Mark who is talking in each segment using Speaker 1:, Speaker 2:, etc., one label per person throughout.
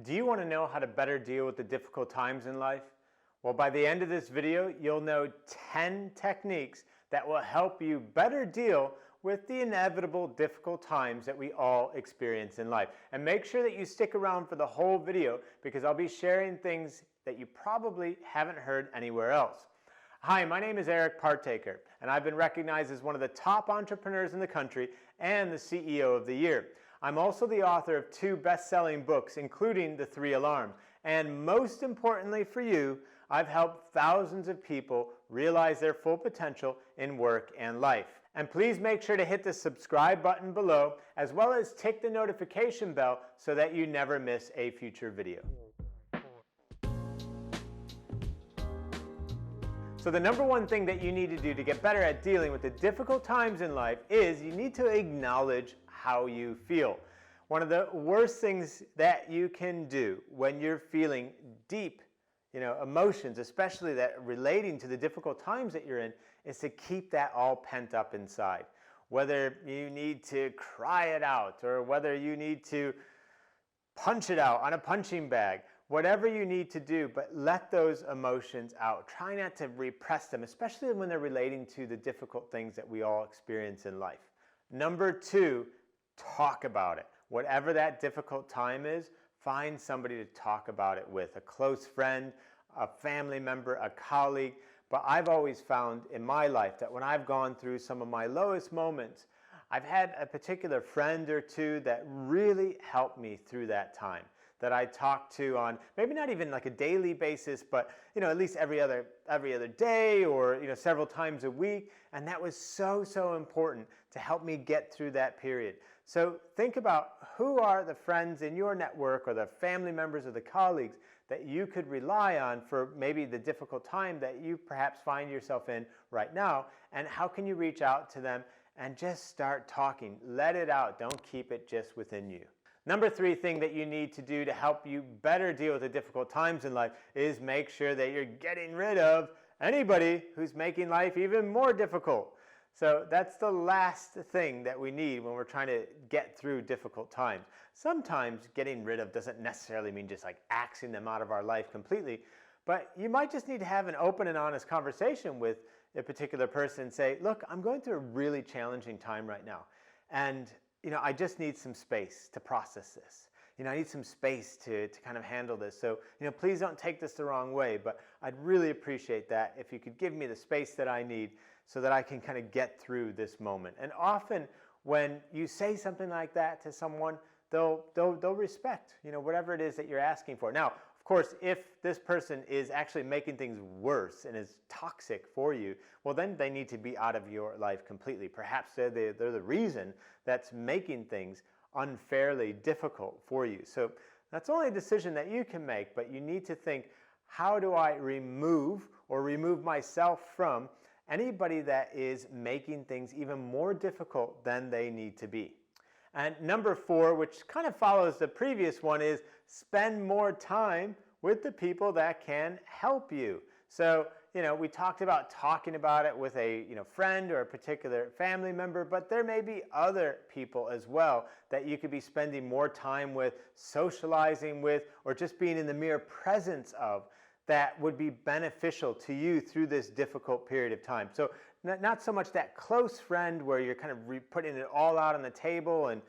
Speaker 1: Do you want to know how to better deal with the difficult times in life? Well, by the end of this video, you'll know 10 techniques that will help you better deal with the inevitable difficult times that we all experience in life. And make sure that you stick around for the whole video because I'll be sharing things that you probably haven't heard anywhere else. Hi, my name is Eric Partaker, and I've been recognized as one of the top entrepreneurs in the country and the CEO of the Year. I'm also the author of 2 best-selling books, including The 3 Alarms. And most importantly for you, I've helped thousands of people realize their full potential in work and life. And please make sure to hit the subscribe button below, as well as tick the notification bell so that you never miss a future video. So the number one thing that you need to do to get better at dealing with the difficult times in life is you need to acknowledge how you feel. One of the worst things that you can do when you're feeling deep, emotions, especially that relating to the difficult times that you're in, is to keep that all pent up inside. Whether you need to cry it out or whether you need to punch it out on a punching bag, whatever you need to do, but let those emotions out. Try not to repress them, especially when they're relating to the difficult things that we all experience in life. Number 2, talk about it. Whatever that difficult time is, find somebody to talk about it with, a close friend, a family member, a colleague. But I've always found in my life that when I've gone through some of my lowest moments, I've had a particular friend or two that really helped me through that time, that I talk to on maybe not even like a daily basis, but at least every other day or several times a week. And that was so important to help me get through that period. So think about who are the friends in your network or the family members or the colleagues that you could rely on for maybe the difficult time that you perhaps find yourself in right now, and how can you reach out to them and just start talking. Let it out. Don't keep it just within you. Number 3 thing that you need to do to help you better deal with the difficult times in life is make sure that you're getting rid of anybody who's making life even more difficult. So that's the last thing that we need when we're trying to get through difficult times. Sometimes getting rid of doesn't necessarily mean just like axing them out of our life completely, but you might just need to have an open and honest conversation with a particular person and say, look, I'm going through a really challenging time right now. And I just need some space to process this. I need some space to kind of handle this. So, please don't take this the wrong way, but I'd really appreciate that if you could give me the space that I need so that I can kind of get through this moment. And often when you say something like that to someone, they'll respect, whatever it is that you're asking for. Now, of course, if this person is actually making things worse and is toxic for you, well, then they need to be out of your life completely. Perhaps they're the reason that's making things unfairly difficult for you. So that's only a decision that you can make, but you need to think, how do I remove myself from anybody that is making things even more difficult than they need to be? And number 4, which kind of follows the previous one, is spend more time with the people that can help you. So, we talked about talking about it with a friend or a particular family member, but there may be other people as well that you could be spending more time with, socializing with, or just being in the mere presence of, that would be beneficial to you through this difficult period of time. So not so much that close friend where you're kind of putting it all out on the table and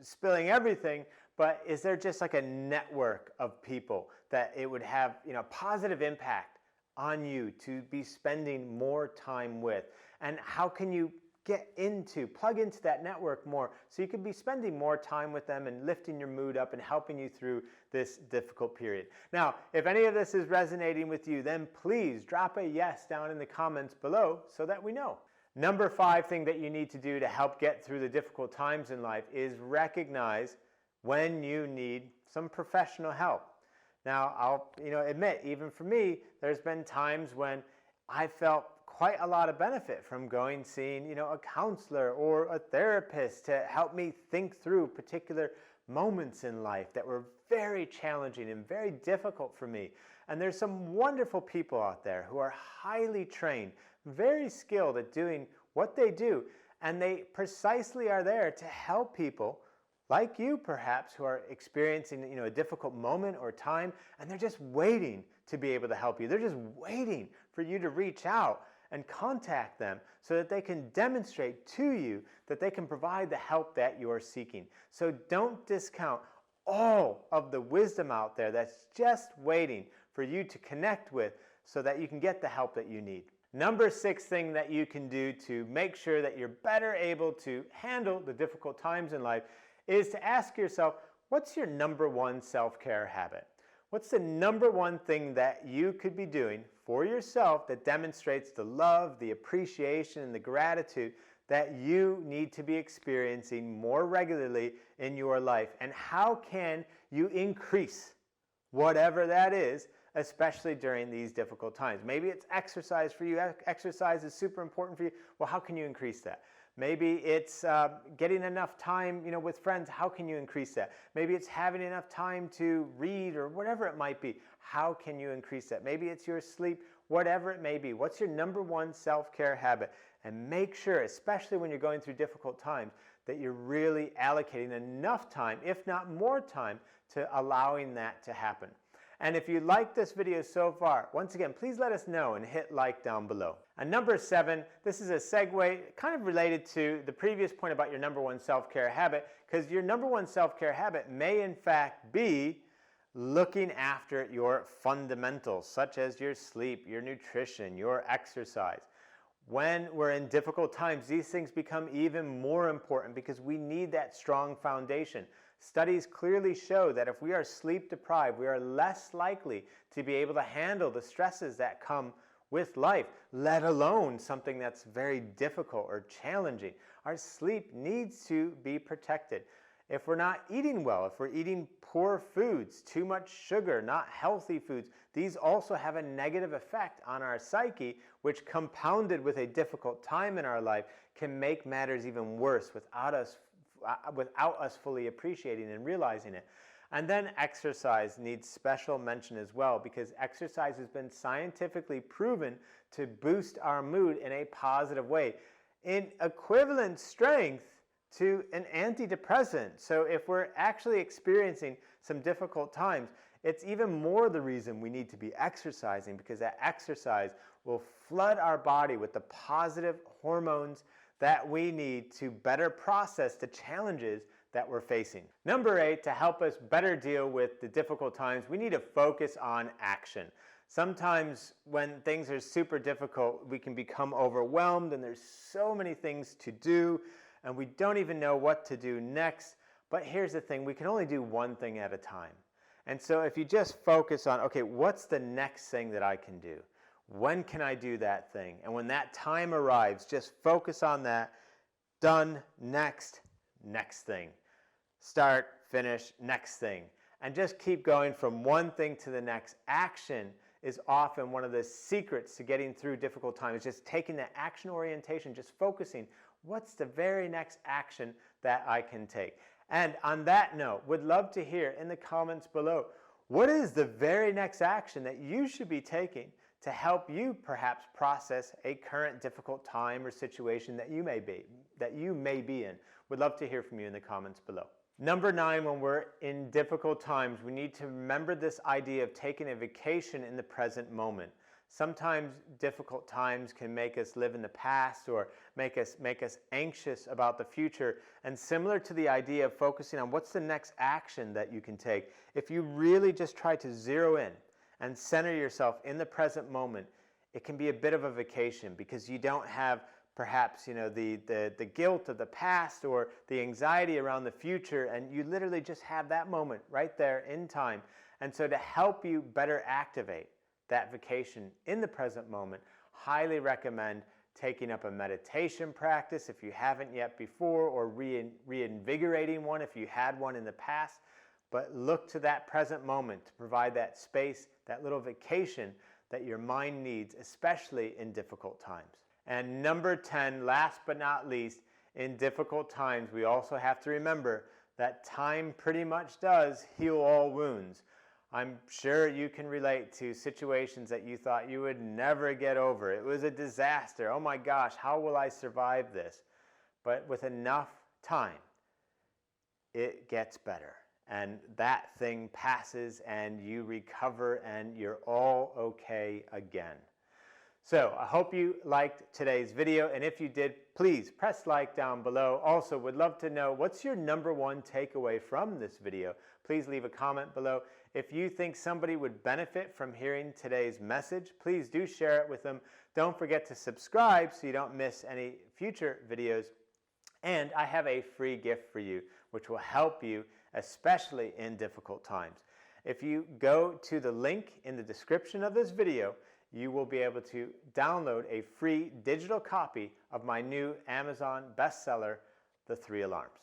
Speaker 1: spilling everything, but is there just like a network of people that it would have positive impact on you to be spending more time with? And how can you plug into that network more so you could be spending more time with them and lifting your mood up and helping you through this difficult period? Now, if any of this is resonating with you, then please drop a yes down in the comments below so that we know. Number 5 thing that you need to do to help get through the difficult times in life is recognize when you need some professional help. Now, I'll admit, even for me, there's been times when I felt quite a lot of benefit from seeing a counselor or a therapist to help me think through particular moments in life that were very challenging and very difficult for me. And there's some wonderful people out there who are highly trained, very skilled at doing what they do, and they precisely are there to help people like you perhaps, who are experiencing a difficult moment or time, and they're just waiting to be able to help you. They're just waiting for you to reach out and contact them so that they can demonstrate to you that they can provide the help that you're seeking. So don't discount all of the wisdom out there that's just waiting for you to connect with so that you can get the help that you need. Number 6 thing that you can do to make sure that you're better able to handle the difficult times in life is to ask yourself, what's your number 1 self-care habit? What's the number 1 thing that you could be doing for yourself that demonstrates the love, the appreciation, and the gratitude that you need to be experiencing more regularly in your life? And how can you increase whatever that is, especially during these difficult times? Maybe it's exercise for you. Exercise is super important for you. Well, how can you increase that? Maybe it's getting enough time, with friends. How can you increase that? Maybe it's having enough time to read or whatever it might be. How can you increase that? Maybe it's your sleep, whatever it may be. What's your number 1 self-care habit? And make sure, especially when you're going through difficult times, that you're really allocating enough time, if not more time, to allowing that to happen. And if you like this video so far, once again, please let us know and hit like down below. And number 7, this is a segue kind of related to the previous point about your number 1 self-care habit, because your number 1 self-care habit may in fact be looking after your fundamentals, such as your sleep, your nutrition, your exercise. When we're in difficult times, these things become even more important because we need that strong foundation. Studies clearly show that if we are sleep deprived, we are less likely to be able to handle the stresses that come with life, let alone something that's very difficult or challenging. Our sleep needs to be protected. If we're not eating well, if we're eating poor foods, too much sugar, not healthy foods, these also have a negative effect on our psyche, which compounded with a difficult time in our life can make matters even worse without us fully appreciating and realizing it. And then exercise needs special mention as well, because exercise has been scientifically proven to boost our mood in a positive way in equivalent strength to an antidepressant. So if we're actually experiencing some difficult times, it's even more the reason we need to be exercising, because that exercise will flood our body with the positive hormones that we need to better process the challenges that we're facing. Number 8, to help us better deal with the difficult times, we need to focus on action. Sometimes when things are super difficult, we can become overwhelmed and there's so many things to do and we don't even know what to do next. But here's the thing, we can only do one thing at a time. And so if you just focus on, okay, what's the next thing that I can do? When can I do that thing? And when that time arrives, just focus on that. Done, next thing. Start, finish, next thing. And just keep going from one thing to the next. Action is often one of the secrets to getting through difficult times. Just taking that action orientation, just focusing, what's the very next action that I can take? And on that note, would love to hear in the comments below, what is the very next action that you should be taking to help you perhaps process a current difficult time or situation that you may be in? Would love to hear from you in the comments below. Number 9, when we're in difficult times, we need to remember this idea of taking a vacation in the present moment. Sometimes difficult times can make us live in the past or make us anxious about the future. And similar to the idea of focusing on what's the next action that you can take, if you really just try to zero in and center yourself in the present moment, it can be a bit of a vacation because you don't have perhaps the guilt of the past or the anxiety around the future, and you literally just have that moment right there in time. And so to help you better activate that vacation in the present moment, highly recommend taking up a meditation practice if you haven't yet before, or reinvigorating one if you had one in the past. But look to that present moment to provide that space, that little vacation that your mind needs, especially in difficult times. And number 10, last but not least, in difficult times, we also have to remember that time pretty much does heal all wounds. I'm sure you can relate to situations that you thought you would never get over. It was a disaster. Oh my gosh, how will I survive this? But with enough time, it gets better. And that thing passes and you recover and you're all okay again. So I hope you liked today's video, and if you did, please press like down below. Also, would love to know what's your #1 takeaway from this video. Please leave a comment below. If you think somebody would benefit from hearing today's message, please do share it with them. Don't forget to subscribe so you don't miss any future videos. And I have a free gift for you, which will help you, especially in difficult times. If you go to the link in the description of this video, you will be able to download a free digital copy of my new Amazon bestseller, The 3 Alarms.